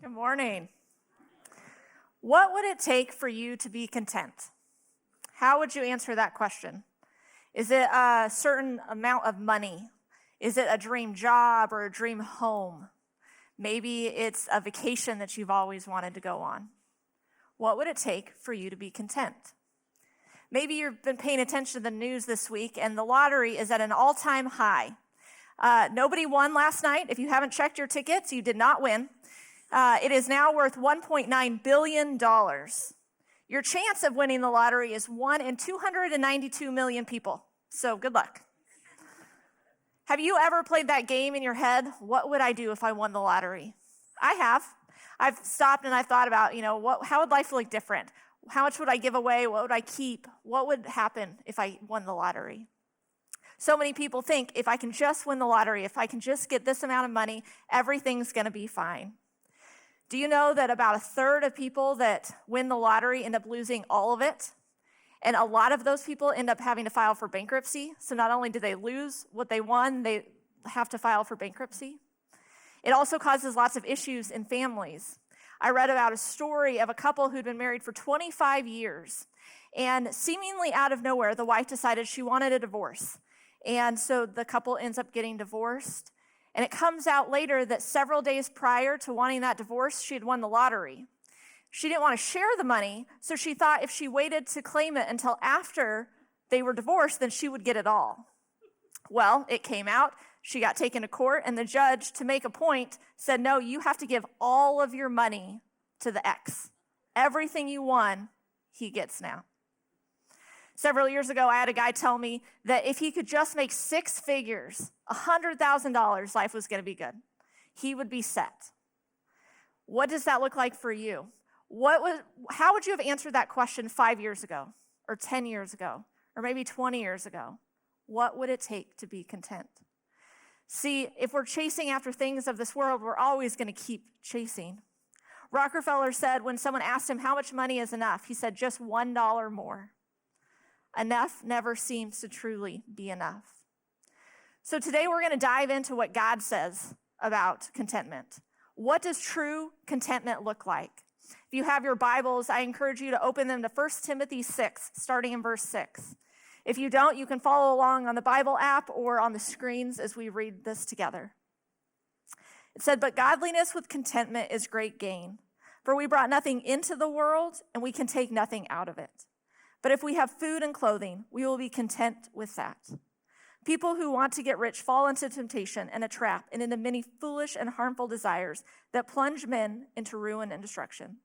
Good morning. What would it take for you to be content? How would you answer that question? Is it a certain amount of money? Is it a dream job or a dream home? Maybe it's a vacation that you've always wanted to go on. What would it take for you to be content? Maybe you've been paying attention to the news this week and the lottery is at an all-time high. Nobody won last night. If you haven't checked your tickets, you did not win. It is now worth $1.9 billion. Your chance of winning the lottery is 1 in 292 million people. So good luck. Have you ever played that game in your head? What would I do if I won the lottery? I have. I've stopped and I've thought about, how would life look different? How much would I give away? What would I keep? What would happen if I won the lottery? So many people think if I can just win the lottery, if I can just get this amount of money, everything's going to be fine. Do you know that about a third of people that win the lottery end up losing all of it? And a lot of those people end up having to file for bankruptcy. So not only do they lose what they won, they have to file for bankruptcy. It also causes lots of issues in families. I read about a story of a couple who'd been married for 25 years. And seemingly out of nowhere, the wife decided she wanted a divorce. And so the couple ends up getting divorced. And it comes out later that several days prior to wanting that divorce, she had won the lottery. She didn't want to share the money, so she thought if she waited to claim it until after they were divorced, then she would get it all. Well, it came out. She got taken to court, and the judge, to make a point, said, no, you have to give all of your money to the ex. Everything you won, he gets now. Several years ago, I had a guy tell me that if he could just make 6 figures, $100,000, life was going to be good. He would be set. What does that look like for you? How would you have answered that question 5 years ago, or 10 years ago, or maybe 20 years ago? What would it take to be content? See, if we're chasing after things of this world, we're always going to keep chasing. Rockefeller said when someone asked him how much money is enough, he said just $1 more. Enough never seems to truly be enough. So today we're going to dive into what God says about contentment. What does true contentment look like? If you have your Bibles, I encourage you to open them to 1 Timothy 6, starting in verse 6. If you don't, you can follow along on the Bible app or on the screens as we read this together. It said, "But godliness with contentment is great gain, for we brought nothing into the world, and we can take nothing out of it. But if we have food and clothing, we will be content with that. People who want to get rich fall into temptation and a trap and into many foolish and harmful desires that plunge men into ruin and destruction.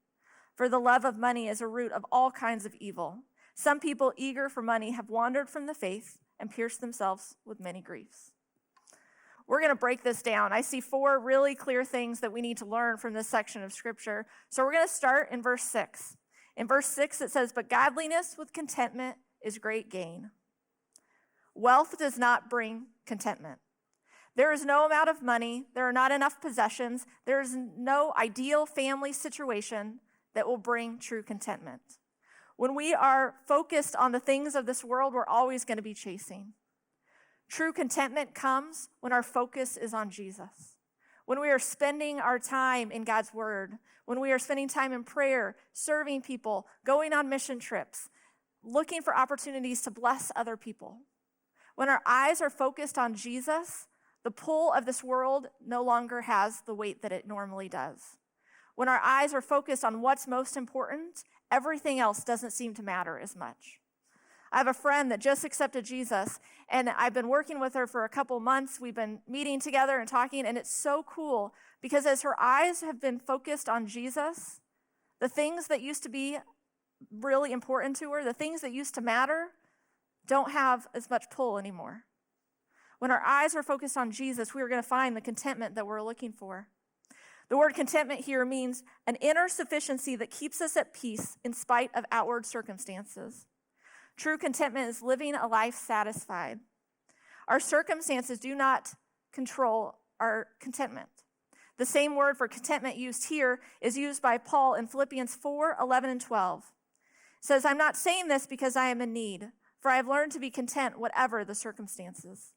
For the love of money is a root of all kinds of evil. Some people eager for money have wandered from the faith and pierced themselves with many griefs." We're going to break this down. I see 4 really clear things that we need to learn from this section of Scripture. So we're going to start in verse 6. In verse 6, it says, "But godliness with contentment is great gain." Wealth does not bring contentment. There is no amount of money, there are not enough possessions, there is no ideal family situation that will bring true contentment. When we are focused on the things of this world, we're always going to be chasing. True contentment comes when our focus is on Jesus. When we are spending our time in God's word, when we are spending time in prayer, serving people, going on mission trips, looking for opportunities to bless other people. When our eyes are focused on Jesus, the pull of this world no longer has the weight that it normally does. When our eyes are focused on what's most important, everything else doesn't seem to matter as much. I have a friend that just accepted Jesus, and I've been working with her for a couple months. We've been meeting together and talking, and it's so cool because as her eyes have been focused on Jesus, the things that used to be really important to her, the things that used to matter, don't have as much pull anymore. When our eyes are focused on Jesus, we are going to find the contentment that we're looking for. The word contentment here means an inner sufficiency that keeps us at peace in spite of outward circumstances. True contentment is living a life satisfied. Our circumstances do not control our contentment. The same word for contentment used here is used by Paul in Philippians 4, 11, and 12. It says, "I'm not saying this because I am in need, for I have learned to be content whatever the circumstances.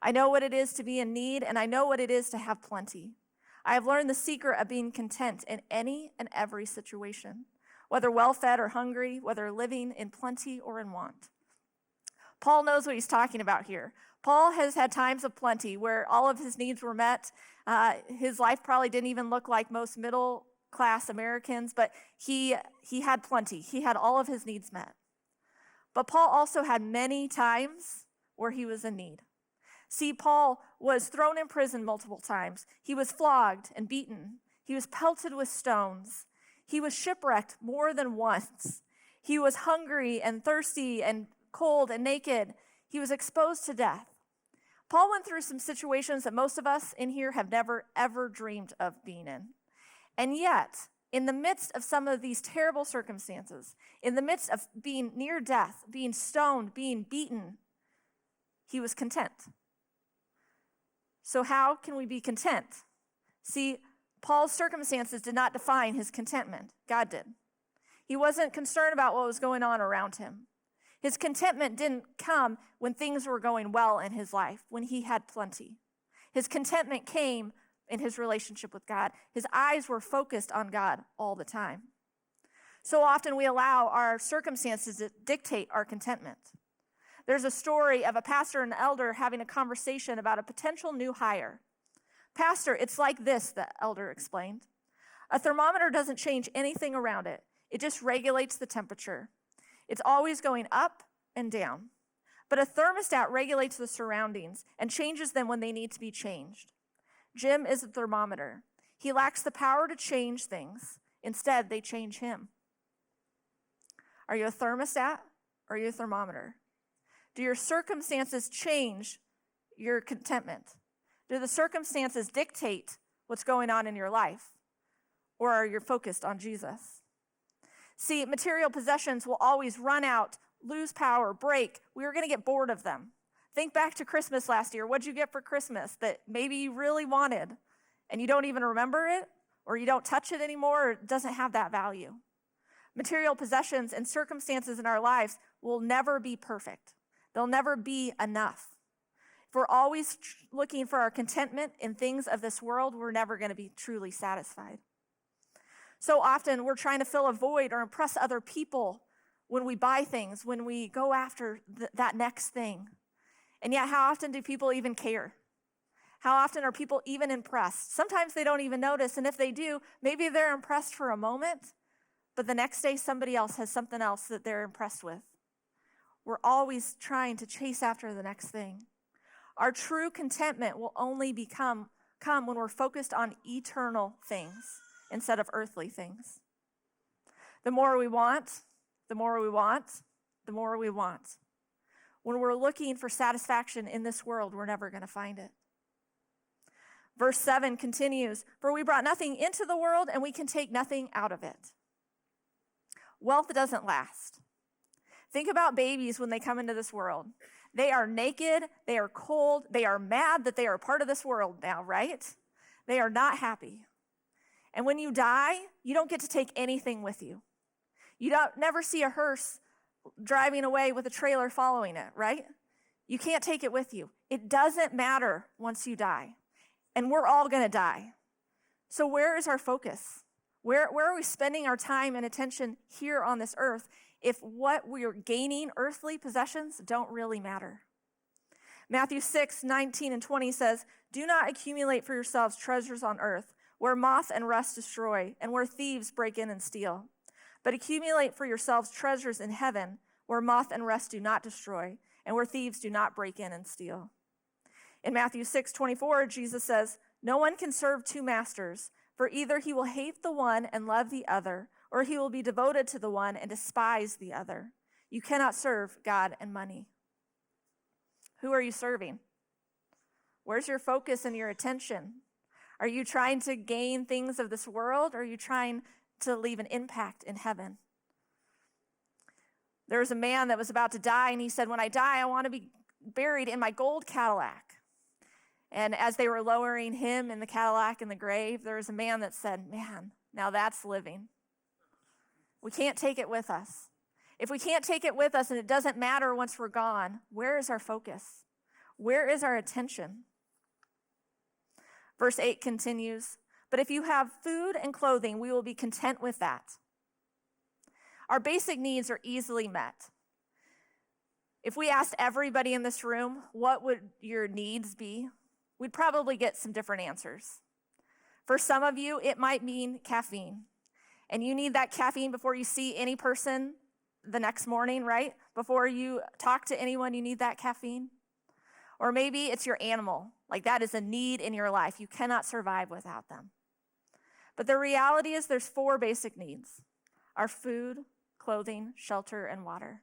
I know what it is to be in need, and I know what it is to have plenty. I have learned the secret of being content in any and every situation, whether well-fed or hungry, whether living in plenty or in want. Paul knows what he's talking about here. Paul has had times of plenty where all of his needs were met. His life probably didn't even look like most middle-class Americans, but he had plenty. He had all of his needs met. But Paul also had many times where he was in need. See, Paul was thrown in prison multiple times. He was flogged and beaten. He was pelted with stones. He was shipwrecked more than once. He was hungry and thirsty and cold and naked. He was exposed to death. Paul went through some situations that most of us in here have never, ever dreamed of being in. And yet, in the midst of some of these terrible circumstances, in the midst of being near death, being stoned, being beaten, he was content. So how can we be content? See, Paul's circumstances did not define his contentment. God did. He wasn't concerned about what was going on around him. His contentment didn't come when things were going well in his life, when he had plenty. His contentment came in his relationship with God. His eyes were focused on God all the time. So often we allow our circumstances to dictate our contentment. There's a story of a pastor and elder having a conversation about a potential new hire. Pastor, it's like this, the elder explained. A thermometer doesn't change anything around it. It just regulates the temperature. It's always going up and down. But a thermostat regulates the surroundings and changes them when they need to be changed. Jim is a thermometer. He lacks the power to change things. Instead, they change him. Are you a thermostat or are you a thermometer? Do your circumstances change your contentment? Do the circumstances dictate what's going on in your life? Or are you focused on Jesus? See, material possessions will always run out, lose power, break. We are going to get bored of them. Think back to Christmas last year. What'd you get for Christmas that maybe you really wanted and you don't even remember it, or you don't touch it anymore, or it doesn't have that value? Material possessions and circumstances in our lives will never be perfect. They'll never be enough. If we're always looking for our contentment in things of this world, we're never going to be truly satisfied. So often we're trying to fill a void or impress other people when we buy things, when we go after that next thing. And yet, how often do people even care? How often are people even impressed? Sometimes they don't even notice, and if they do, maybe they're impressed for a moment, but the next day somebody else has something else that they're impressed with. We're always trying to chase after the next thing. Our true contentment will only come when we're focused on eternal things instead of earthly things. The more we want, the more we want, the more we want. When we're looking for satisfaction in this world, we're never going to find it. Verse 7 continues, "For we brought nothing into the world, and we can take nothing out of it." Wealth doesn't last. Think about babies when they come into this world. They are naked, they are cold, they are mad that they are part of this world now, right? They are not happy. And when you die, you don't get to take anything with you. You don't never see a hearse driving away with a trailer following it, right? You can't take it with you. It doesn't matter once you die. And we're all going to die. So where is our focus? Where are we spending our time and attention here on this earth if what we are gaining, earthly possessions, don't really matter? Matthew 6:19-20 says, "Do not accumulate for yourselves treasures on earth, where moth and rust destroy, and where thieves break in and steal. But accumulate for yourselves treasures in heaven, where moth and rust do not destroy, and where thieves do not break in and steal." In Matthew 6:24, Jesus says, "No one can serve two masters, for either he will hate the one and love the other, or he will be devoted to the one and despise the other. You cannot serve God and money." Who are you serving? Where's your focus and your attention? Are you trying to gain things of this world, or are you trying to leave an impact in heaven? There was a man that was about to die, and he said, "When I die, I want to be buried in my gold Cadillac." And as they were lowering him in the Cadillac in the grave, there was a man that said, "Man, now that's living." We can't take it with us. If we can't take it with us and it doesn't matter once we're gone, where is our focus? Where is our attention? Verse 8 continues, But if you have food and clothing, we will be content with that. Our basic needs are easily met. If we asked everybody in this room, what would your needs be? We'd probably get some different answers. For some of you, it might mean caffeine. And you need that caffeine before you see any person the next morning, right? Before you talk to anyone, you need that caffeine. Or maybe it's your animal. Like that is a need in your life. You cannot survive without them. But the reality is there's 4 basic needs: our food, clothing, shelter, and water.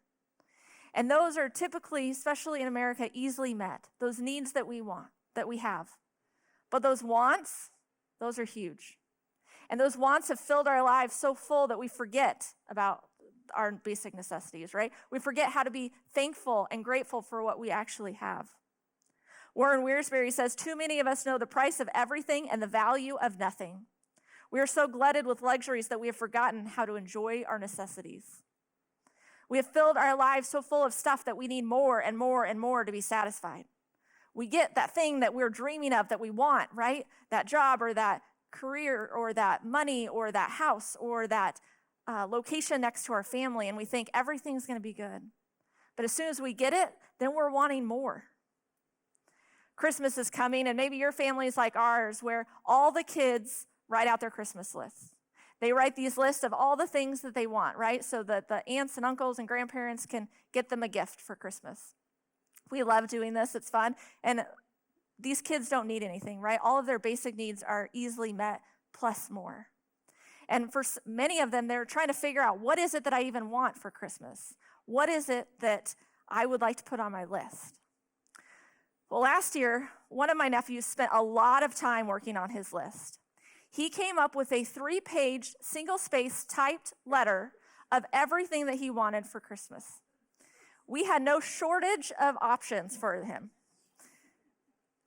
And those are typically, especially in America, easily met. Those needs that we want, that we have. But those wants, those are huge. And those wants have filled our lives so full that we forget about our basic necessities, right? We forget how to be thankful and grateful for what we actually have. Warren Wiersbe says, too many of us know the price of everything and the value of nothing. We are so glutted with luxuries that we have forgotten how to enjoy our necessities. We have filled our lives so full of stuff that we need more and more and more to be satisfied. We get that thing that we're dreaming of that we want, right? That job or that career or that money or that house or that location next to our family, and we think everything's going to be good. But as soon as we get it, then we're wanting more. Christmas is coming, and maybe your family is like ours, where all the kids write out their Christmas lists. They write these lists of all the things that they want, right? So that the aunts and uncles and grandparents can get them a gift for Christmas. We love doing this. It's fun. And these kids don't need anything, right? All of their basic needs are easily met, plus more. And for many of them, they're trying to figure out, what is it that I even want for Christmas? What is it that I would like to put on my list? Well, last year, one of my nephews spent a lot of time working on his list. He came up with a 3-page, single-space typed letter of everything that he wanted for Christmas. We had no shortage of options for him.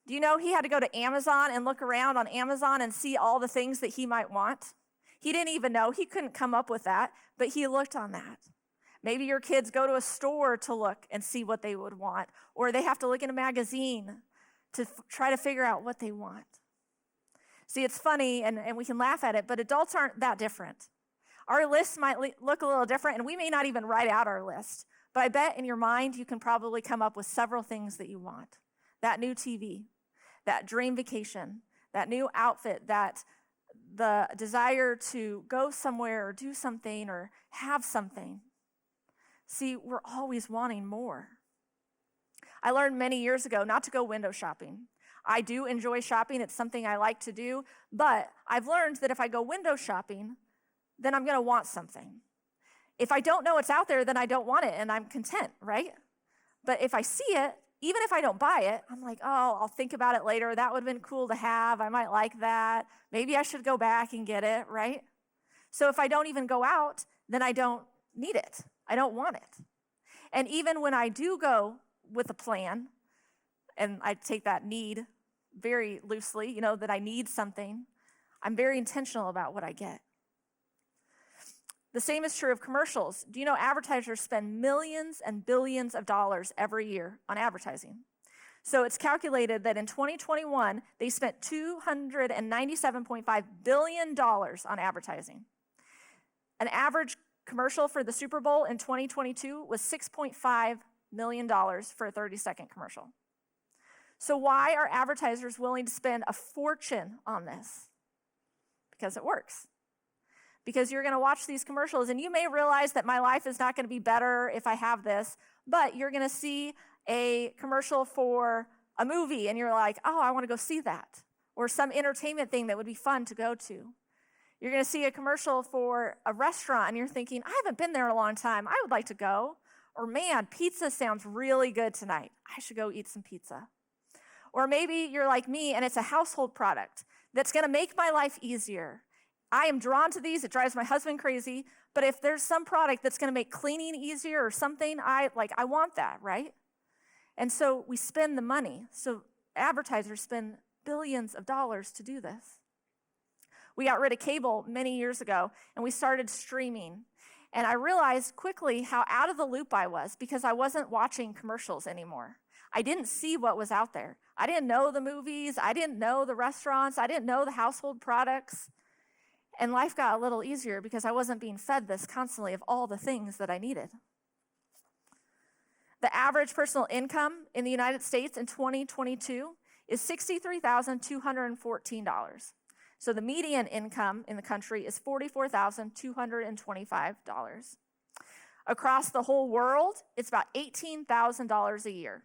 Do you know he had to go to Amazon and look around on Amazon and see all the things that he might want? He didn't even know. He couldn't come up with that, but he looked on that. Maybe your kids go to a store to look and see what they would want, or they have to look in a magazine to try to figure out what they want. See, it's funny, and we can laugh at it, but adults aren't that different. Our lists might look a little different, and we may not even write out our list, but I bet in your mind you can probably come up with several things that you want. That new TV, that dream vacation, that new outfit, that the desire to go somewhere or do something or have something. See, we're always wanting more. I learned many years ago not to go window shopping. I do enjoy shopping. It's something I like to do. But I've learned that if I go window shopping, then I'm going to want something. If I don't know it's out there, then I don't want it, and I'm content, right? But if I see it, even if I don't buy it, I'm like, oh, I'll think about it later. That would have been cool to have. I might like that. Maybe I should go back and get it, right? So if I don't even go out, then I don't need it. I don't want it. And even when I do go with a plan, and I take that need very loosely, that I need something, I'm very intentional about what I get. The same is true of commercials. Do you know advertisers spend millions and billions of dollars every year on advertising? So it's calculated that in 2021, they spent $297.5 billion on advertising. An average commercial for the Super Bowl in 2022 was $6.5 million for a 30-second commercial. So why are advertisers willing to spend a fortune on this? Because it works. Because you're going to watch these commercials, and you may realize that my life is not going to be better if I have this, but you're going to see a commercial for a movie, and you're like, oh, I want to go see that, or some entertainment thing that would be fun to go to. You're going to see a commercial for a restaurant, and you're thinking, I haven't been there in a long time. I would like to go. Or, man, pizza sounds really good tonight. I should go eat some pizza. Or maybe you're like me, and it's a household product that's going to make my life easier. I am drawn to these. It drives my husband crazy. But if there's some product that's going to make cleaning easier or something, I want that, right? And so we spend the money. So advertisers spend billions of dollars to do this. We got rid of cable many years ago, and we started streaming. And I realized quickly how out of the loop I was because I wasn't watching commercials anymore. I didn't see what was out there. I didn't know the movies. I didn't know the restaurants. I didn't know the household products. And life got a little easier because I wasn't being fed this constantly of all the things that I needed. The average personal income in the United States in 2022 is $63,214. So the median income in the country is $44,225. Across the whole world, it's about $18,000 a year.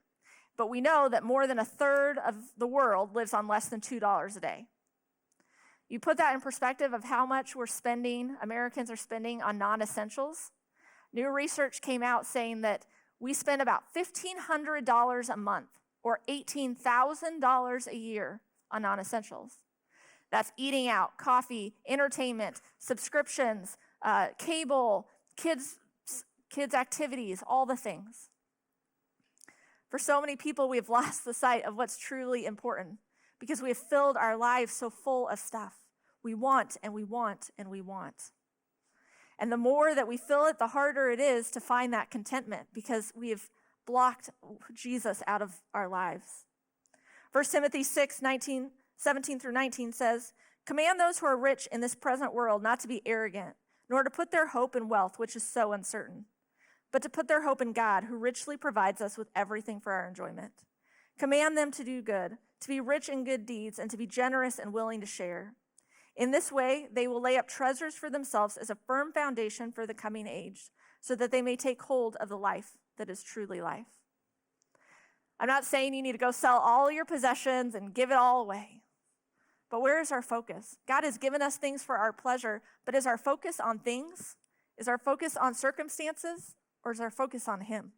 But we know that more than a third of the world lives on less than $2 a day. You put that in perspective of how much Americans are spending on non-essentials. New research came out saying that we spend about $1,500 a month, or $18,000 a year on non-essentials. That's eating out, coffee, entertainment, subscriptions, cable, kids' activities, all the things. For so many people, we have lost the sight of what's truly important because we have filled our lives so full of stuff. We want and we want and we want. And the more that we fill it, the harder it is to find that contentment because we have blocked Jesus out of our lives. 1 Timothy 6:17 through 19 says, "Command those who are rich in this present world not to be arrogant, nor to put their hope in wealth, which is so uncertain, but to put their hope in God, who richly provides us with everything for our enjoyment. Command them to do good, to be rich in good deeds, and to be generous and willing to share. In this way, they will lay up treasures for themselves as a firm foundation for the coming age, so that they may take hold of the life that is truly life." I'm not saying you need to go sell all your possessions and give it all away. But where is our focus? God has given us things for our pleasure, but is our focus on things? Is our focus on circumstances? Or is our focus on Him?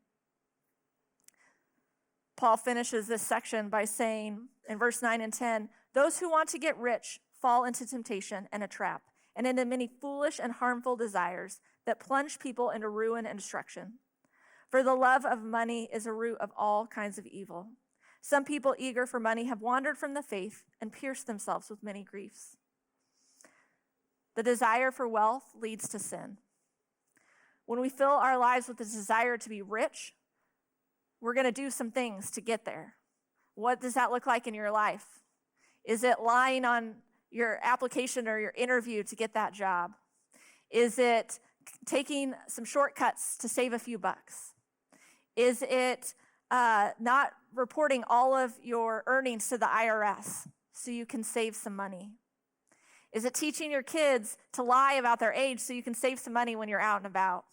Paul finishes this section by saying in verse 9 and 10, "Those who want to get rich fall into temptation and a trap, and into many foolish and harmful desires that plunge people into ruin and destruction. For the love of money is a root of all kinds of evil. Some people eager for money have wandered from the faith and pierced themselves with many griefs." The desire for wealth leads to sin. When we fill our lives with the desire to be rich, we're going to do some things to get there. What does that look like in your life? Is it lying on your application or your interview to get that job? Is it taking some shortcuts to save a few bucks? Is it not reporting all of your earnings to the IRS so you can save some money? Is it teaching your kids to lie about their age so you can save some money when you're out and about?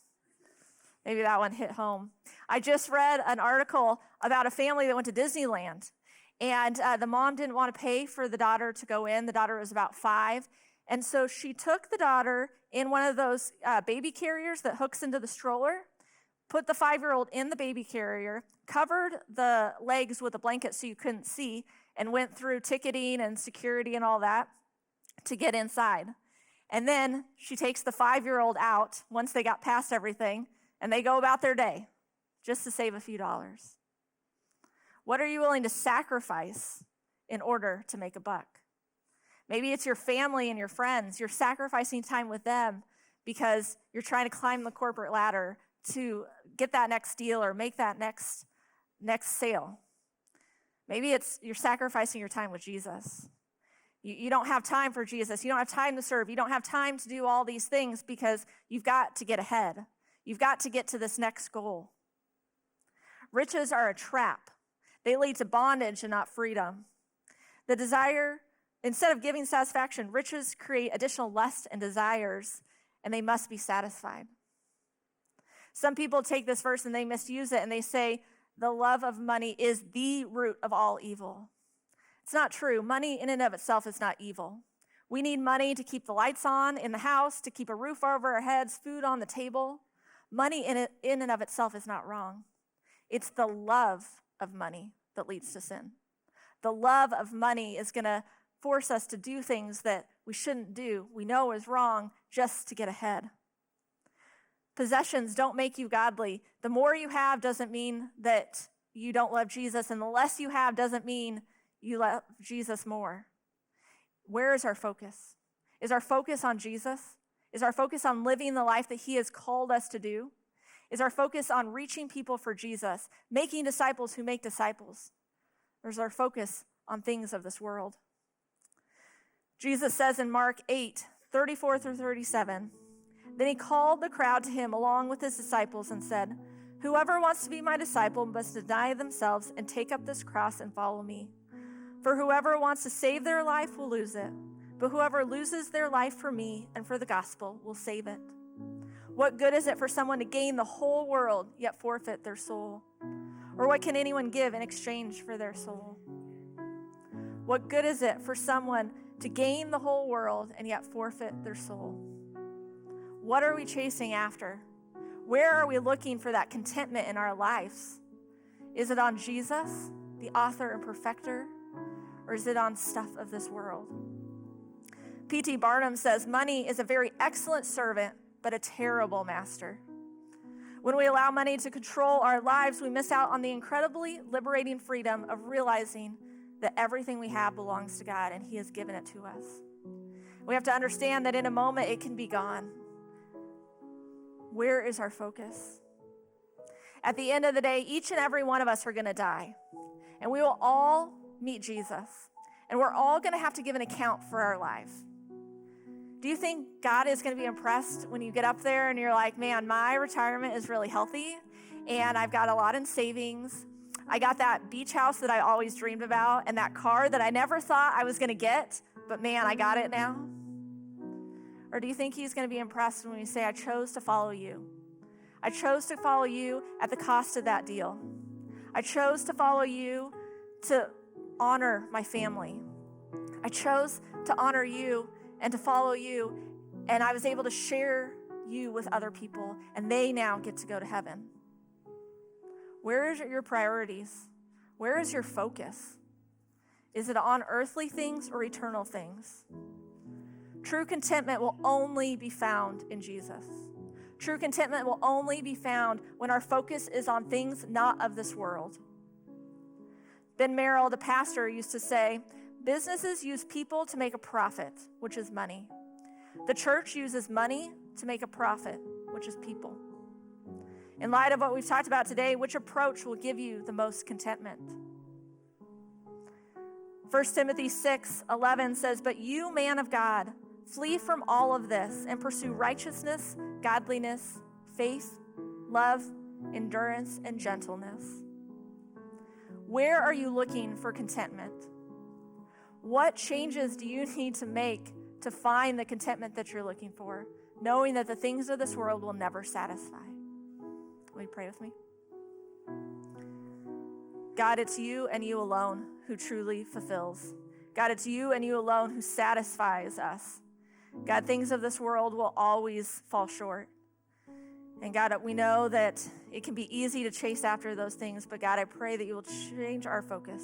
Maybe that one hit home. I just read an article about a family that went to Disneyland, and the mom didn't want to pay for the daughter to go in. The daughter was about 5, and so she took the daughter in one of those baby carriers that hooks into the stroller, put the 5-year-old in the baby carrier, covered the legs with a blanket so you couldn't see, and went through ticketing and security and all that to get inside. And then she takes the 5-year-old out once they got past everything, and they go about their day just to save a few dollars. What are you willing to sacrifice in order to make a buck? Maybe it's your family and your friends. You're sacrificing time with them because you're trying to climb the corporate ladder to get that next deal or make that next sale. Maybe it's you're sacrificing your time with Jesus. You don't have time for Jesus. You don't have time to serve. You don't have time to do all these things because you've got to get ahead. You've got to get to this next goal. Riches are a trap. They lead to bondage and not freedom. The desire, instead of giving satisfaction, riches create additional lust and desires, and they must be satisfied. Some people take this verse and they misuse it, and they say the love of money is the root of all evil. It's not true. Money in and of itself is not evil. We need money to keep the lights on in the house, to keep a roof over our heads, food on the table. Money in and of itself is not wrong. It's the love of money that leads to sin. The love of money is going to force us to do things that we shouldn't do, we know is wrong, just to get ahead. Possessions don't make you godly. The more you have doesn't mean that you don't love Jesus, and the less you have doesn't mean you love Jesus more. Where is our focus? Is our focus on Jesus? Is our focus on living the life that He has called us to do? Is our focus on reaching people for Jesus, making disciples who make disciples? Or is our focus on things of this world? Jesus says in Mark 8:34 through 37, then he called the crowd to him along with his disciples and said, whoever wants to be my disciple must deny themselves and take up this cross and follow me. For whoever wants to save their life will lose it, but whoever loses their life for me and for the gospel will save it. What good is it for someone to gain the whole world yet forfeit their soul? Or what can anyone give in exchange for their soul? What good is it for someone to gain the whole world and yet forfeit their soul? What are we chasing after? Where are we looking for that contentment in our lives? Is it on Jesus, the author and perfecter, or is it on stuff of this world? P.T. Barnum says, money is a very excellent servant, but a terrible master. When we allow money to control our lives, we miss out on the incredibly liberating freedom of realizing that everything we have belongs to God and he has given it to us. We have to understand that in a moment it can be gone. Where is our focus? At the end of the day, each and every one of us are going to die, and we will all meet Jesus, and we're all going to have to give an account for our lives. Do you think God is going to be impressed when you get up there and you're like, man, my retirement is really healthy, and I've got a lot in savings. I got that beach house that I always dreamed about, and that car that I never thought I was going to get, but man, I got it now? Or do you think he's going to be impressed when we say, I chose to follow you? I chose to follow you at the cost of that deal. I chose to follow you to honor my family. I chose to honor you and to follow you, and I was able to share you with other people, and they now get to go to heaven. Where is your priorities? Where is your focus? Is it on earthly things or eternal things? True contentment will only be found in Jesus. True contentment will only be found when our focus is on things not of this world. Ben Merrill, the pastor, used to say, businesses use people to make a profit, which is money. The church uses money to make a profit, which is people. In light of what we've talked about today, which approach will give you the most contentment? 1 Timothy 6:11 says, but you, man of God, flee from all of this and pursue righteousness, godliness, faith, love, endurance, and gentleness. Where are you looking for contentment? What changes do you need to make to find the contentment that you're looking for, knowing that the things of this world will never satisfy? Will you pray with me? God, it's you and you alone who truly fulfills. God, it's you and you alone who satisfies us. God, things of this world will always fall short. And God, we know that it can be easy to chase after those things, but God, I pray that you will change our focus,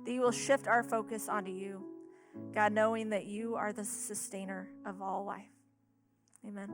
that you will shift our focus onto you. God, knowing that you are the sustainer of all life. Amen.